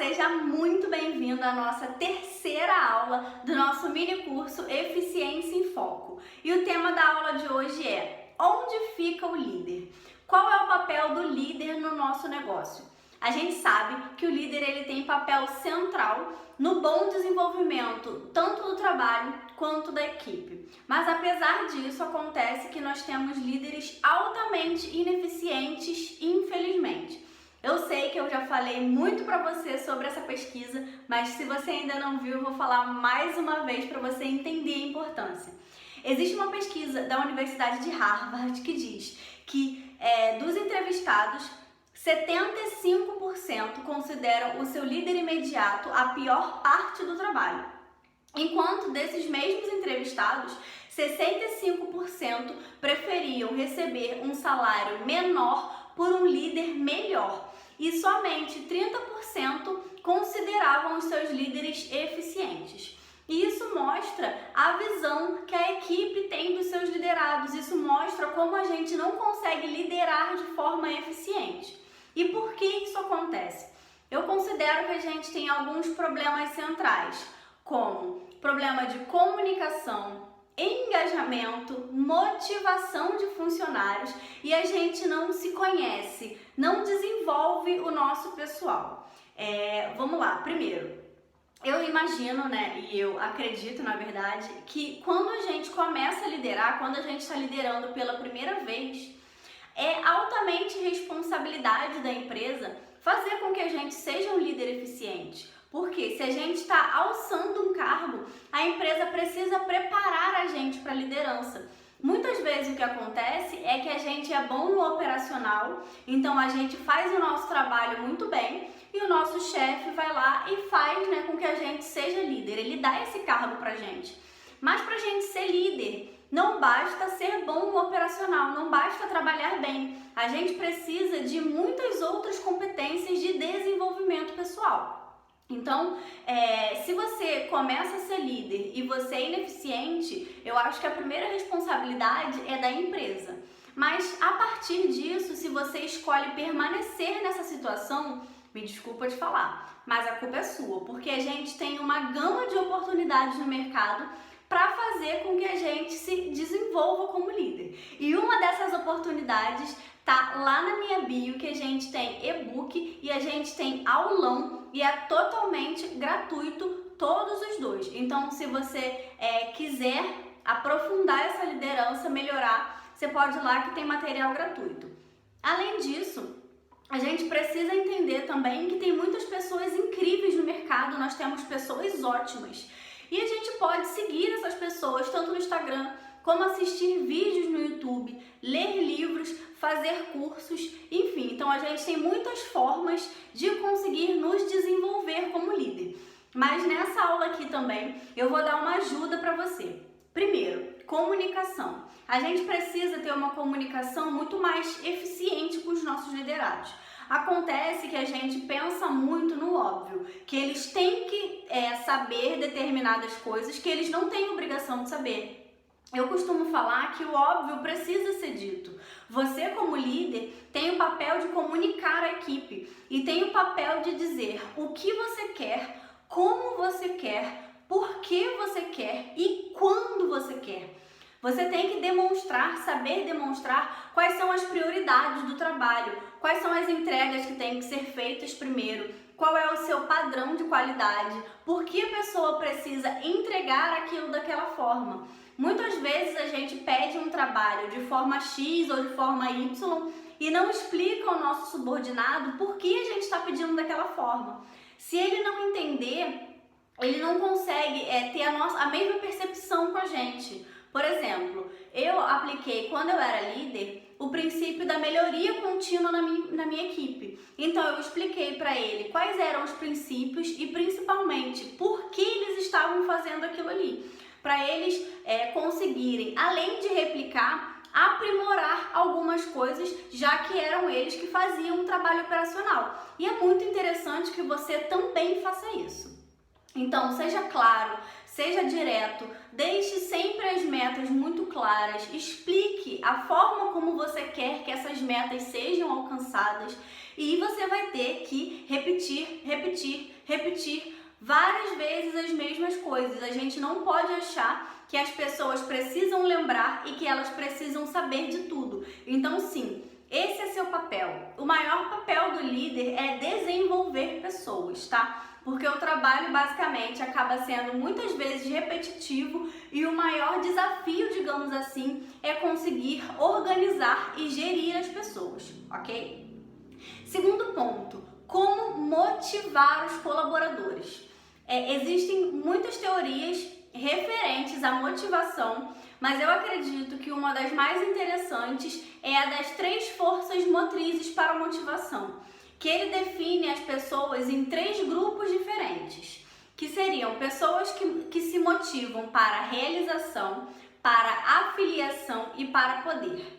seja muito bem-vindo à nossa terceira aula do nosso mini curso Eficiência em Foco. E o tema da aula de hoje é: onde fica o líder? Qual é o papel do líder no nosso negócio? A gente sabe que o líder ele tem papel central no bom desenvolvimento tanto do trabalho quanto da equipe. Mas apesar disso, acontece que nós temos líderes altamente ineficientes, infelizmente. Eu sei que eu já falei muito para você sobre essa pesquisa, mas se você ainda não viu, eu vou falar mais uma vez para você entender a importância. Existe uma pesquisa da Universidade de Harvard que diz que dos entrevistados, 75% consideram o seu líder imediato a pior parte do trabalho. Enquanto desses mesmos entrevistados, 65% preferiam receber um salário menor por um líder melhor. E somente 30% consideravam os seus líderes eficientes. E isso mostra a visão que a equipe tem dos seus liderados. Isso mostra como a gente não consegue liderar de forma eficiente. E por que isso acontece? Eu considero que a gente tem alguns problemas centrais, como problema de comunicação, engajamento, motivação de funcionários, e a gente não se conhece, não desenvolve o nosso pessoal. Vamos lá, primeiro, eu imagino, e eu acredito, na verdade, que quando a gente começa a liderar, quando a gente está liderando pela primeira vez, é altamente responsabilidade da empresa fazer com que a gente seja um líder eficiente. Porque se a gente está alçando um cargo, a empresa precisa preparar a gente para a liderança. Muitas vezes o que acontece é que a gente é bom no operacional, então a gente faz o nosso trabalho muito bem e o nosso chefe vai lá e faz com que a gente seja líder, ele dá esse cargo para a gente. Mas para a gente ser líder, não basta ser bom no operacional, não basta trabalhar bem. A gente precisa de muitas outras competências de desenvolvimento pessoal. Então, se você começa a ser líder e você é ineficiente, eu acho que a primeira responsabilidade é da empresa. Mas a partir disso, se você escolhe permanecer nessa situação, me desculpa de falar, mas a culpa é sua, porque a gente tem uma gama de oportunidades no mercado para fazer com que a gente se desenvolva como líder. E uma dessas oportunidades tá lá na minha bio, que a gente tem e-book e a gente tem aulão e é totalmente gratuito todos os dois. Então, se você quiser aprofundar essa liderança, melhorar, você pode ir lá que tem material gratuito. Além disso, a gente precisa entender também que tem muitas pessoas incríveis no mercado, nós temos pessoas ótimas. E a gente pode seguir essas pessoas tanto no Instagram, como assistir vídeos no YouTube, ler livros, fazer cursos, enfim. Então a gente tem muitas formas de conseguir nos desenvolver como líder. Mas nessa aula aqui também eu vou dar uma ajuda para você. Primeiro, comunicação. A gente precisa ter uma comunicação muito mais eficiente com os nossos liderados. Acontece que a gente pensa muito no óbvio, que eles têm que saber determinadas coisas que eles não têm obrigação de saber. Eu costumo falar que o óbvio precisa ser dito. Você, como líder, tem o papel de comunicar a equipe e tem o papel de dizer o que você quer, como você quer, por que você quer e quando você quer. Você tem que demonstrar, saber demonstrar quais são as prioridades do trabalho, quais são as entregas que têm que ser feitas primeiro, qual é o seu padrão de qualidade, por que a pessoa precisa entregar aquilo daquela forma. Muitas vezes a gente pede um trabalho de forma X ou de forma Y e não explica ao nosso subordinado por que a gente está pedindo daquela forma. Se ele não entender, ele não consegue ter a mesma percepção com a gente. Por exemplo, eu apliquei, quando eu era líder, o princípio da melhoria contínua na minha equipe. Então eu expliquei para ele quais eram os princípios e principalmente por que eles estavam fazendo aquilo ali. Para eles conseguirem, além de replicar, aprimorar algumas coisas, já que eram eles que faziam o trabalho operacional. E é muito interessante que você também faça isso. Então, seja claro, seja direto, deixe sempre as metas muito claras, explique a forma como você quer que essas metas sejam alcançadas E você vai ter que repetir várias vezes as mesmas coisas. A gente não pode achar que as pessoas precisam lembrar e que elas precisam saber de tudo. Então, sim, esse é seu papel. O maior papel do líder é desenvolver pessoas, tá? Porque o trabalho basicamente acaba sendo muitas vezes repetitivo e o maior desafio, digamos assim, é conseguir organizar e gerir as pessoas, ok? Segundo ponto, como motivar os colaboradores. Existem muitas teorias referentes à motivação, mas eu acredito que uma das mais interessantes é a das 3 forças motrizes para a motivação, que ele define as pessoas em 3 grupos diferentes, que seriam pessoas que se motivam para realização, para afiliação e para poder.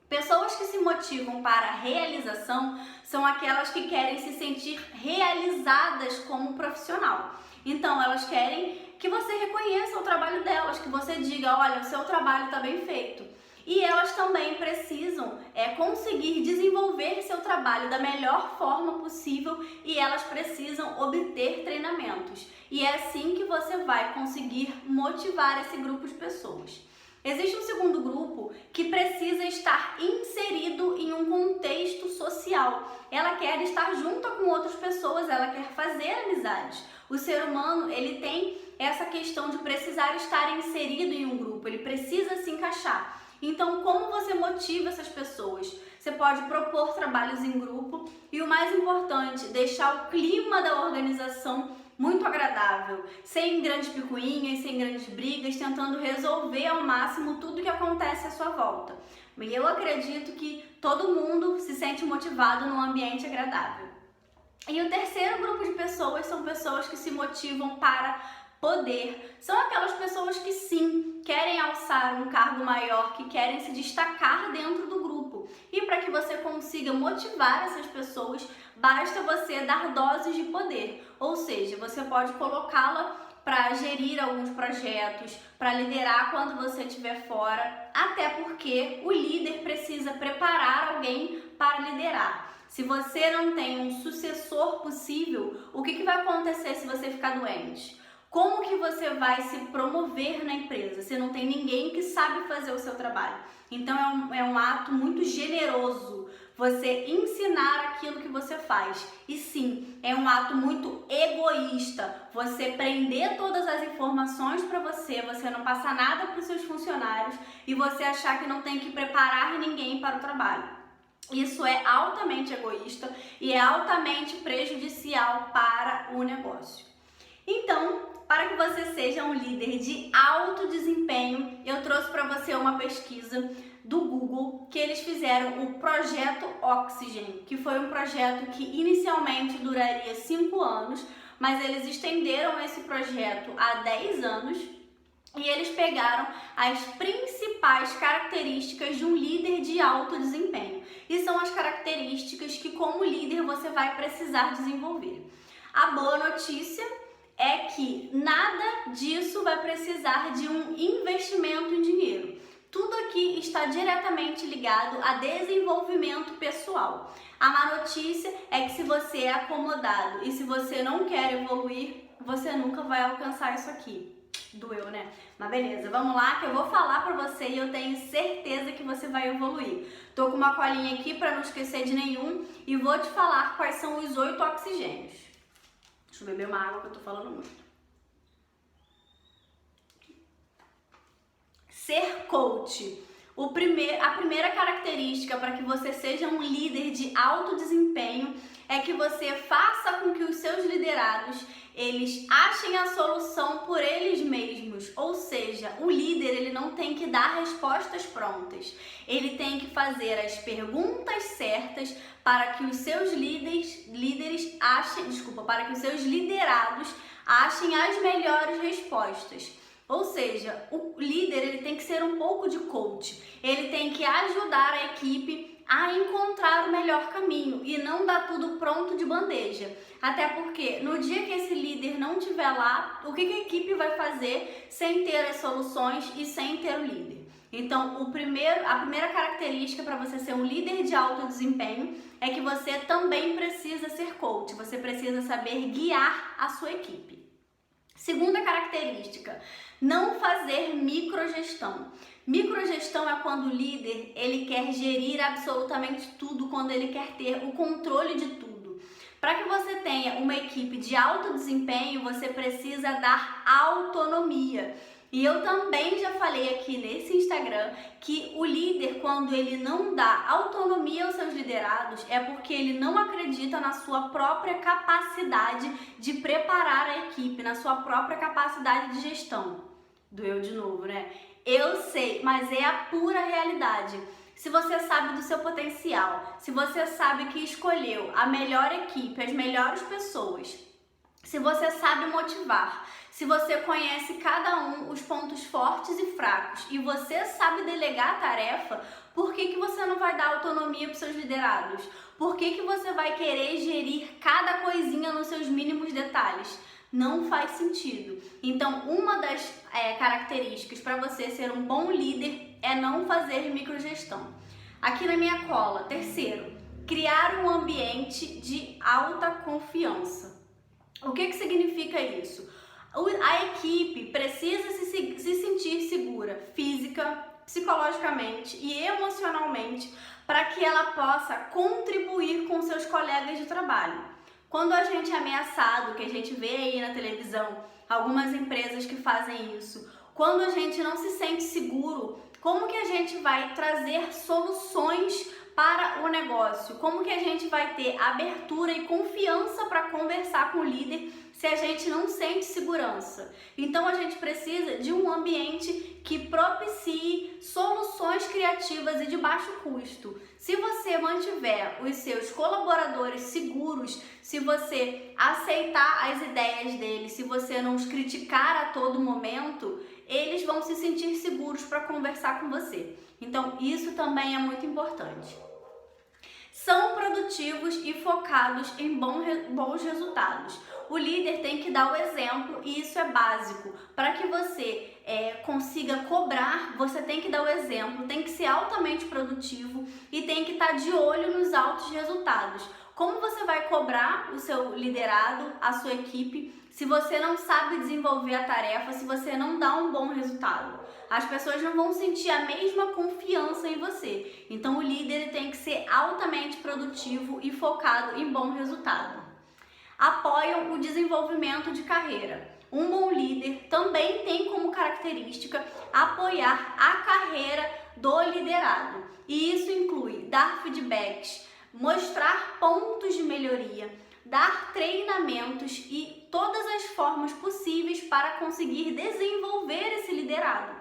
Pessoas que se motivam para realização são aquelas que querem se sentir realizadas como profissional. Então, elas querem que você reconheça o trabalho delas, que você diga, olha, o seu trabalho está bem feito. E elas também precisam conseguir desenvolver seu trabalho da melhor forma possível e elas precisam obter treinamentos. E é assim que você vai conseguir motivar esse grupo de pessoas. Existe um segundo grupo que precisa estar inserido em um contexto social. Ela quer estar junto com outras pessoas, ela quer fazer amizades. O ser humano, ele tem essa questão de precisar estar inserido em um grupo, ele precisa se encaixar. Então, como você motiva essas pessoas? Você pode propor trabalhos em grupo e o mais importante, deixar o clima da organização muito agradável, sem grandes picuinhas, sem grandes brigas, tentando resolver ao máximo tudo que acontece à sua volta. E eu acredito que todo mundo se sente motivado num ambiente agradável. E o terceiro grupo de pessoas são pessoas que se motivam para poder. São aquelas pessoas que sim, querem alçar um cargo maior, que querem se destacar dentro do grupo. E para que você consiga motivar essas pessoas, basta você dar doses de poder. Ou seja, você pode colocá-la para gerir alguns projetos, para liderar quando você estiver fora, até porque o líder precisa preparar alguém para liderar. Se você não tem um sucessor possível, o que vai acontecer se você ficar doente? Como que você vai se promover na empresa se não tem ninguém que sabe fazer o seu trabalho? Então é um ato muito generoso você ensinar aquilo que você faz. E sim, é um ato muito egoísta você prender todas as informações para você não passar nada para os seus funcionários e você achar que não tem que preparar ninguém para o trabalho. Isso é altamente egoísta e é altamente prejudicial para o negócio. Então, para que você seja um líder de alto desempenho, eu trouxe para você uma pesquisa do Google que eles fizeram o Projeto Oxygen, que foi um projeto que inicialmente duraria 5 anos, mas eles estenderam esse projeto a 10 anos e eles pegaram as principais características de um líder de alto desempenho. E são as características que, como líder, você vai precisar desenvolver. A boa notícia é que nada disso vai precisar de um investimento em dinheiro. Tudo aqui está diretamente ligado a desenvolvimento pessoal. A má notícia é que se você é acomodado e se você não quer evoluir, você nunca vai alcançar isso aqui. Doeu, né? Mas beleza, vamos lá que eu vou falar pra você e eu tenho certeza que você vai evoluir. Tô com uma colinha aqui pra não esquecer de nenhum e vou te falar quais são os 8 oxigênios. Deixa eu beber uma água que eu tô falando muito. Ser coach. A primeira característica para que você seja um líder de alto desempenho é que você faça com que os seus liderados eles achem a solução por eles mesmos. Ou seja, o líder ele não tem que dar respostas prontas. Ele tem que fazer as perguntas certas para que os seus para que os seus liderados achem as melhores respostas. Ou seja, o líder ele tem que ser um pouco de coach. Ele tem que ajudar a equipe a encontrar o melhor caminho e não dar tudo pronto de bandeja. Até porque no dia que esse líder não estiver lá, o que a equipe vai fazer sem ter as soluções e sem ter o líder? Então, a primeira característica para você ser um líder de alto desempenho é que você também precisa ser coach, você precisa saber guiar a sua equipe. Segunda característica, não fazer microgestão. Microgestão é quando o líder ele quer gerir absolutamente tudo, quando ele quer ter o controle de tudo. Para que você tenha uma equipe de alto desempenho, você precisa dar autonomia. E eu também já falei aqui nesse Instagram que o líder, quando ele não dá autonomia aos seus liderados, é porque ele não acredita na sua própria capacidade de preparar a equipe, na sua própria capacidade de gestão. Doeu de novo, né? Eu sei, mas é a pura realidade. Se você sabe do seu potencial, se você sabe que escolheu a melhor equipe, as melhores pessoas, se você sabe motivar, se você conhece cada um, os pontos fortes e fracos, e você sabe delegar a tarefa, por que você não vai dar autonomia para os seus liderados? Por que você vai querer gerir cada coisinha nos seus mínimos detalhes? Não faz sentido. Então, uma das características para você ser um bom líder é não fazer microgestão. Aqui na minha cola, terceiro, criar um ambiente de alta confiança. O que significa isso? A equipe precisa se sentir segura física, psicologicamente e emocionalmente para que ela possa contribuir com seus colegas de trabalho. Quando a gente é ameaçado, que a gente vê aí na televisão, algumas empresas que fazem isso, quando a gente não se sente seguro, como que a gente vai trazer soluções para o negócio? Como que a gente vai ter abertura e confiança para conversar com o líder se a gente não sente segurança? Então a gente precisa de um ambiente que propicie soluções criativas e de baixo custo. Se você mantiver os seus colaboradores seguros, se você aceitar as ideias deles, se você não os criticar a todo momento, eles vão se sentir seguros para conversar com você. Então isso também é muito importante. São produtivos e focados em bons resultados. O líder tem que dar o exemplo e isso é básico. Para que você consiga cobrar, você tem que dar o exemplo, tem que ser altamente produtivo e tem que estar de olho nos altos resultados. Como você vai cobrar o seu liderado, a sua equipe, se você não sabe desenvolver a tarefa, se você não dá um bom resultado? As pessoas não vão sentir a mesma confiança em você. Então o líder tem que ser altamente produtivo e focado em bom resultado. Apoiam o desenvolvimento de carreira. Um bom líder também tem como característica apoiar a carreira do liderado. E isso inclui dar feedbacks, mostrar pontos de melhoria, dar treinamentos e todas as formas possíveis para conseguir desenvolver esse liderado.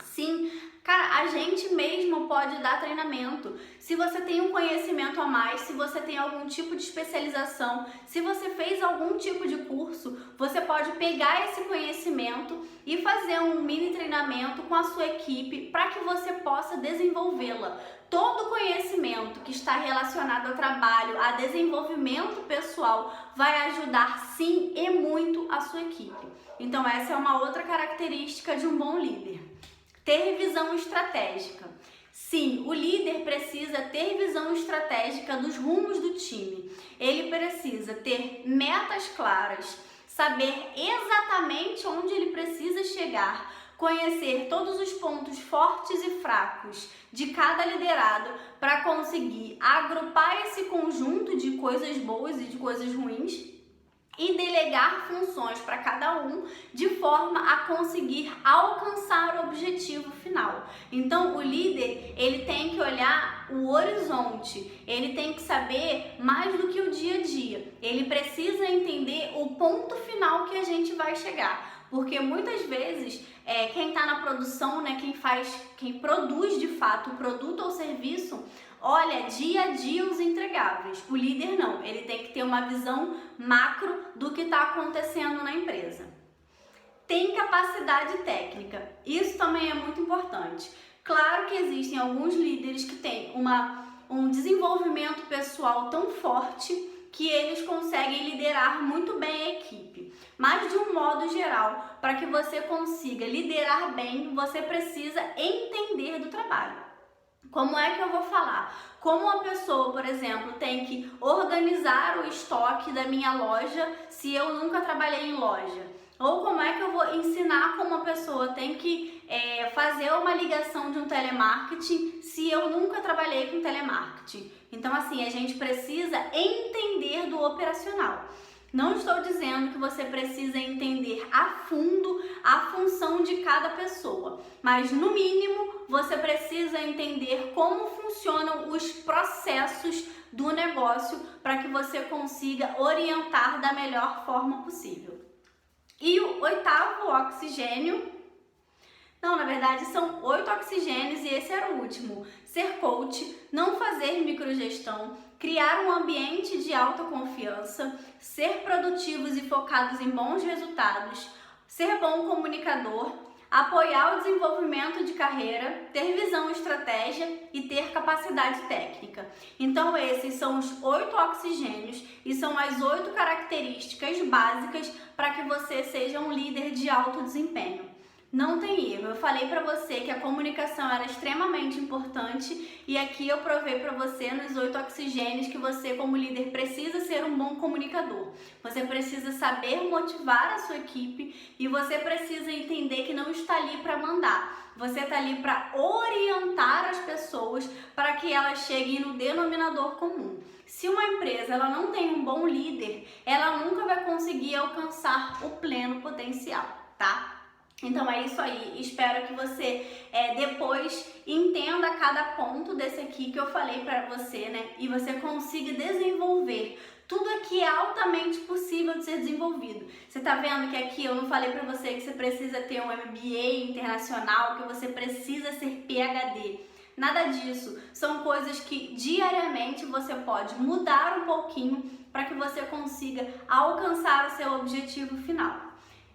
Sim, cara, a gente mesmo pode dar treinamento. Se você tem um conhecimento a mais, se você tem algum tipo de especialização, se você fez algum tipo de curso, você pode pegar esse conhecimento e fazer um mini treinamento com a sua equipe para que você possa desenvolvê-la. Todo conhecimento que está relacionado ao trabalho, a desenvolvimento pessoal, vai ajudar sim e muito a sua equipe. Então essa é uma outra característica de um bom líder. Ter visão estratégica. Sim, o líder precisa ter visão estratégica dos rumos do time. Ele precisa ter metas claras, saber exatamente onde ele precisa chegar, conhecer todos os pontos fortes e fracos de cada liderado para conseguir agrupar esse conjunto de coisas boas e de coisas ruins e delegar funções para cada um de forma a conseguir alcançar o objetivo final. Então, o líder, ele tem que olhar o horizonte, ele tem que saber mais do que o dia a dia. Ele precisa entender o ponto final que a gente vai chegar, porque muitas vezes quem está na produção, né, quem produz de fato o produto ou serviço, olha dia a dia os entregáveis. O líder não, ele tem que ter uma visão macro do que está acontecendo na empresa. Tem capacidade técnica, isso também é muito importante. Claro que existem alguns líderes que têm um desenvolvimento pessoal tão forte que eles conseguem liderar muito bem a equipe. Mas de um modo geral, para que você consiga liderar bem, você precisa entender do trabalho. Como é que eu vou falar? Como uma pessoa, por exemplo, tem que organizar o estoque da minha loja se eu nunca trabalhei em loja? Ou como é que eu vou ensinar como uma pessoa tem que fazer uma ligação de um telemarketing se eu nunca trabalhei com telemarketing? Então, assim, a gente precisa entender do operacional. Não estou dizendo que você precisa entender a fundo a função de cada pessoa, mas no mínimo você precisa entender como funcionam os processos do negócio para que você consiga orientar da melhor forma possível. E o oitavo oxigênio, não, na verdade são 8 oxigênios e esse era o último. Ser coach, não fazer microgestão, criar um ambiente de autoconfiança, ser produtivos e focados em bons resultados, ser bom comunicador, apoiar o desenvolvimento de carreira, ter visão e estratégia e ter capacidade técnica. Então esses são os 8 oxigênios e são as 8 características básicas para que você seja um líder de alto desempenho. Não tem erro, eu falei para você que a comunicação era extremamente importante e aqui eu provei para você nos 8 oxigênios que você como líder precisa ser um bom comunicador. Você precisa saber motivar a sua equipe e você precisa entender que não está ali para mandar. Você está ali para orientar as pessoas para que elas cheguem no denominador comum. Se uma empresa ela não tem um bom líder, ela nunca vai conseguir alcançar o pleno potencial, tá? Então é isso aí, espero que você depois entenda cada ponto desse aqui que eu falei para você, né? E você consiga desenvolver tudo aqui é altamente possível de ser desenvolvido. Você tá vendo que aqui eu não falei para você que você precisa ter um MBA internacional, que você precisa ser PhD. Nada disso, são coisas que diariamente você pode mudar um pouquinho para que você consiga alcançar o seu objetivo final.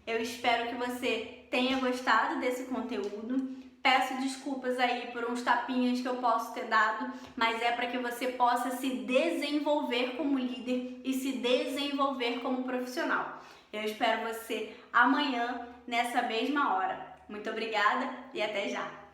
Eu espero que você tenha gostado desse conteúdo. Peço desculpas aí por uns tapinhas que eu posso ter dado, mas é para que você possa se desenvolver como líder e se desenvolver como profissional. Eu espero você amanhã nessa mesma hora. Muito obrigada e até já!